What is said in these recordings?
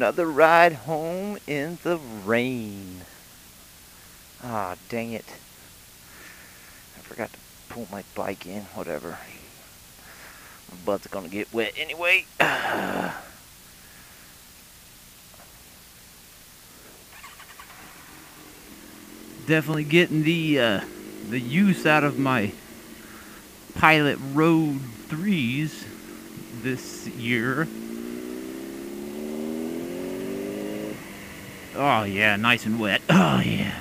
Another ride home in the rain. Ah, dang it. I forgot to pull my bike in, whatever. My butt's gonna get wet anyway. Definitely getting the use out of my Pilot Road 3s this year. Oh yeah, nice and wet. Oh yeah.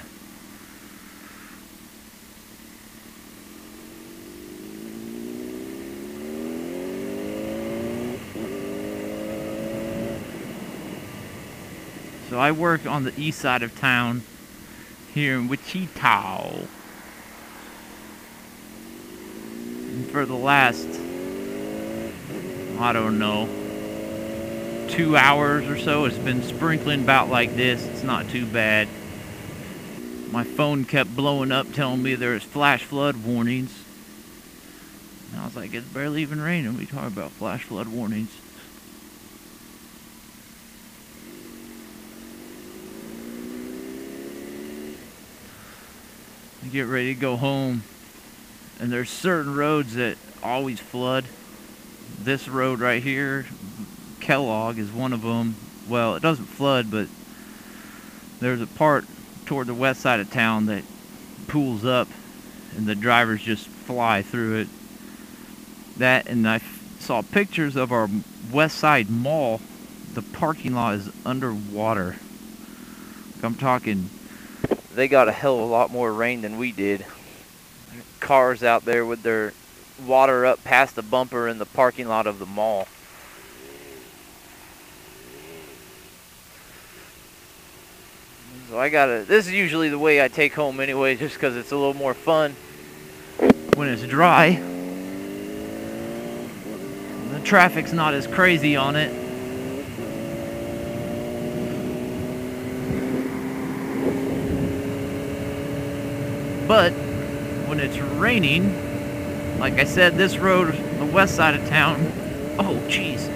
So I work on the east side of town here in Wichita. And for the last, I don't know, 2 hours or so, it's been sprinkling about like this. It's not too bad. My phone kept blowing up telling me there's flash flood warnings. And I was like, it's barely even raining. We talk about flash flood warnings. I get ready to go home, and there's certain roads that always flood. This road right here, Kellogg, is one of them. Well, it doesn't flood, but there's a part toward the west side of town that pools up, and the drivers just fly through it. That, and I saw pictures of our west side mall. The parking lot is underwater. I'm talking, they got a hell of a lot more rain than we did. Cars out there with their water up past the bumper in the parking lot of the mall. So this is usually the way I take home anyway, just because it's a little more fun when it's dry. The traffic's not as crazy on it. But when it's raining, like I said, this road, the west side of town, oh jeez,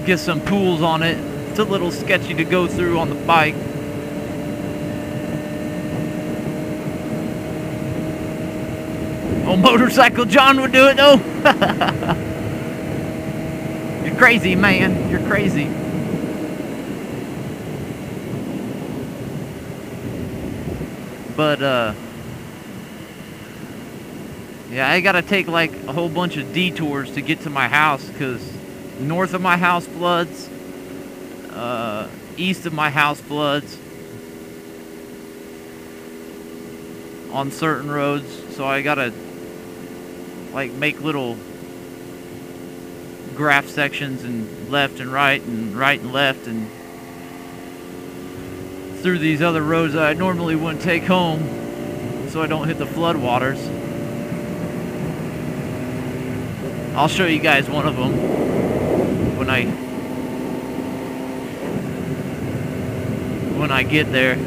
get some pools on it. It's a little sketchy to go through on the bike. Old Motorcycle John would do it though. You're crazy, man. You're crazy. But yeah, I gotta take like a whole bunch of detours to get to my house, because north of my house floods, east of my house floods on certain roads. So I gotta like make little graph sections and left and right and left and through these other roads that I normally wouldn't take home, so I don't hit the flood waters. I'll show you guys one of them when I get there.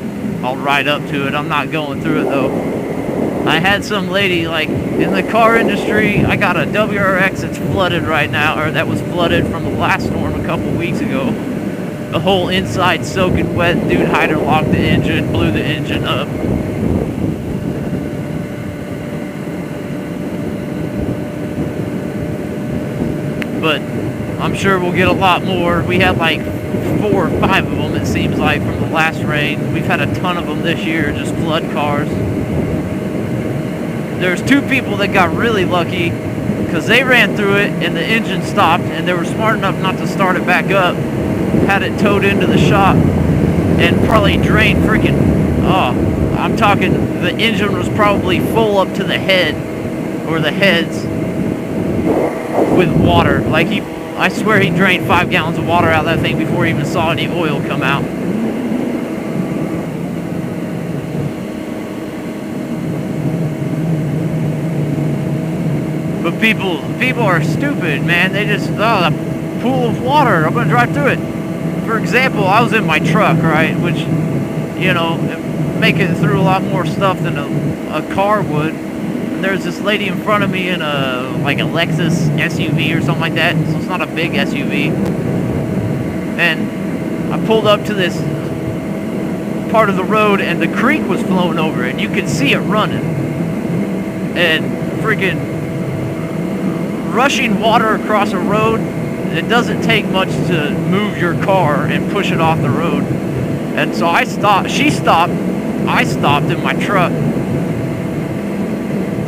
I'll ride up to it. I'm not going through it though. I had some lady, like, in the car industry, I got a WRX that's flooded right now, or that was flooded from the last storm a couple weeks ago. The whole inside soaking wet. Dude hydrolocked the engine, blew the engine up. But I'm sure we'll get a lot more. We had like 4 or 5 of them, it seems like, from the last rain. We've had a ton of them this year, just flood cars. There's 2 people that got really lucky because they ran through it and the engine stopped, and they were smart enough not to start it back up. Had it towed into the shop and probably drained freaking, oh, I'm talking, the engine was probably full up to the head, or the heads, with water. Like, I swear he drained 5 gallons of water out of that thing before he even saw any oil come out. But people are stupid, man. They just, oh, a pool of water, I'm gonna drive through it. For example, I was in my truck, right, which, you know, make it through a lot more stuff than a car would. And there's this lady in front of me in like a Lexus SUV or something like that, so it's not a big SUV. And I pulled up to this part of the road, and the creek was flowing over, and you could see it running. And freaking rushing water across a road, it doesn't take much to move your car and push it off the road. And so I stopped, she stopped, I stopped in my truck,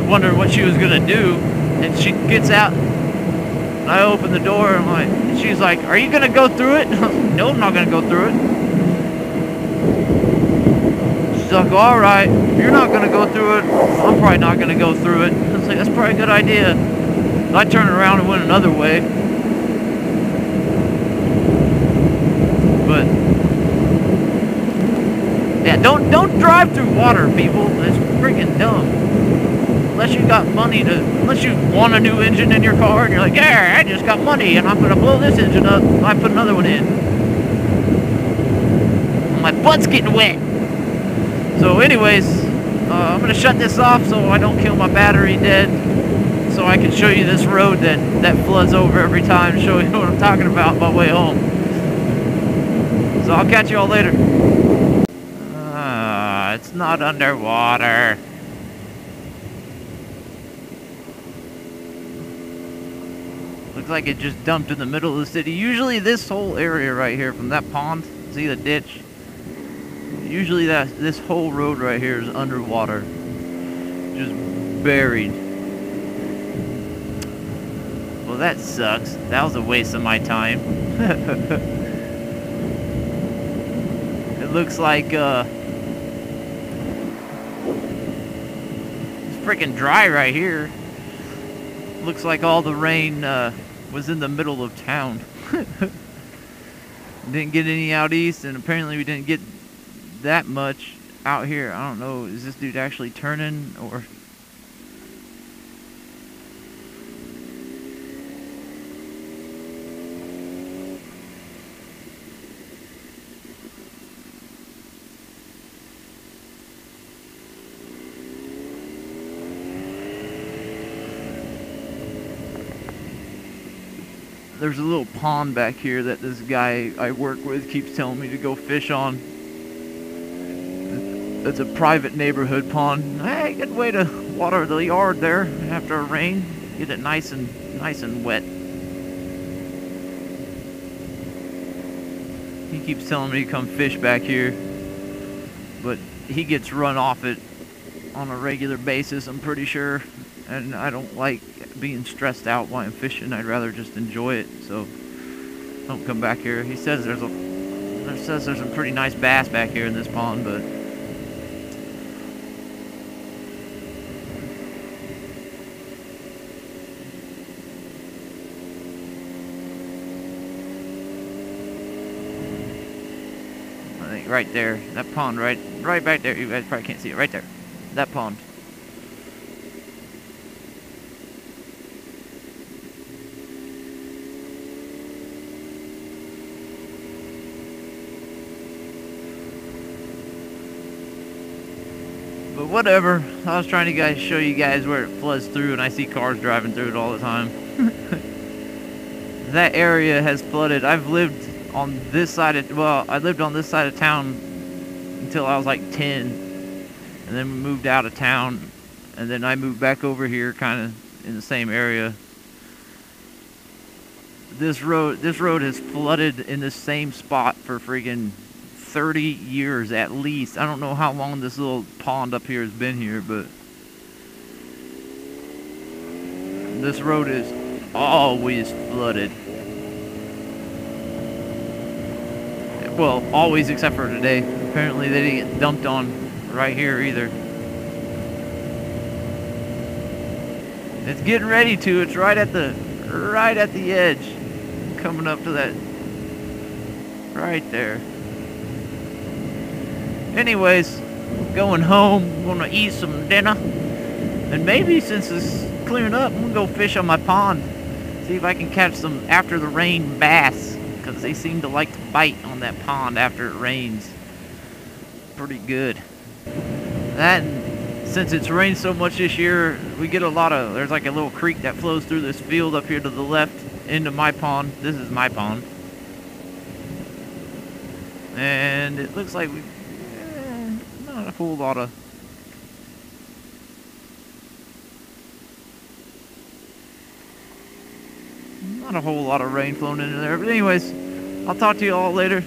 wondering what she was gonna do. And she gets out, and I open the door, and she's like, "Are you gonna go through it?" No, I'm not gonna go through it. She's like, "All right, if you're not gonna go through it, I'm probably not gonna go through it." I was like, "That's probably a good idea." So I turned around and went another way. But yeah, don't drive through water, people. It's freaking dumb. Unless you got money unless you want a new engine in your car and you're like, "Yeah, I just got money and I'm gonna blow this engine up." I put another one in. My butt's getting wet. So anyways, I'm gonna shut this off so I don't kill my battery dead, so I can show you this road that floods over every time, show you what I'm talking about on my way home. So I'll catch you all later. It's not underwater. Looks like it just dumped in the middle of the city. Usually this whole area right here from that pond, see the ditch? Usually this whole road right here is underwater. Just buried. Well, that sucks. That was a waste of my time. It looks like it's freaking dry right here. Looks like all the rain was in the middle of town. Didn't get any out east, and apparently we didn't get that much out here. I don't know, is this dude actually turning, or... There's a little pond back here that this guy I work with keeps telling me to go fish on. It's a private neighborhood pond. Hey, good way to water the yard there after a rain. Get it nice and wet. He keeps telling me to come fish back here, but he gets run off it on a regular basis, I'm pretty sure. And I don't like being stressed out while I'm fishing. I'd rather just enjoy it. So don't come back here. He says there's some pretty nice bass back here in this pond, but I think right there, that pond right back there. You guys probably can't see it. Right there, that pond. But whatever, I was trying to show you guys where it floods through, and I see cars driving through it all the time. That area has flooded. I've lived on this side of, I lived on this side of town until I was like 10, and then we moved out of town, and then I moved back over here kind of in the same area. This road has flooded in the same spot for friggin' 30 years at least. I don't know how long this little pond up here has been here, but this road is always flooded. Well, always except for today. Apparently they didn't get dumped on right here either. It's getting ready to. It's right at the edge. Coming up to that right there. Anyways, going home, gonna eat some dinner, and maybe since it's clearing up, I'm gonna go fish on my pond, see if I can catch some after the rain bass, because they seem to like to bite on that pond after it rains pretty good. That, and since it's rained so much this year, we get a lot of, there's like a little creek that flows through this field up here to the left into my pond. This is my pond. And it looks like we not a whole lot of rain flowing into there. But anyways, I'll talk to you all later.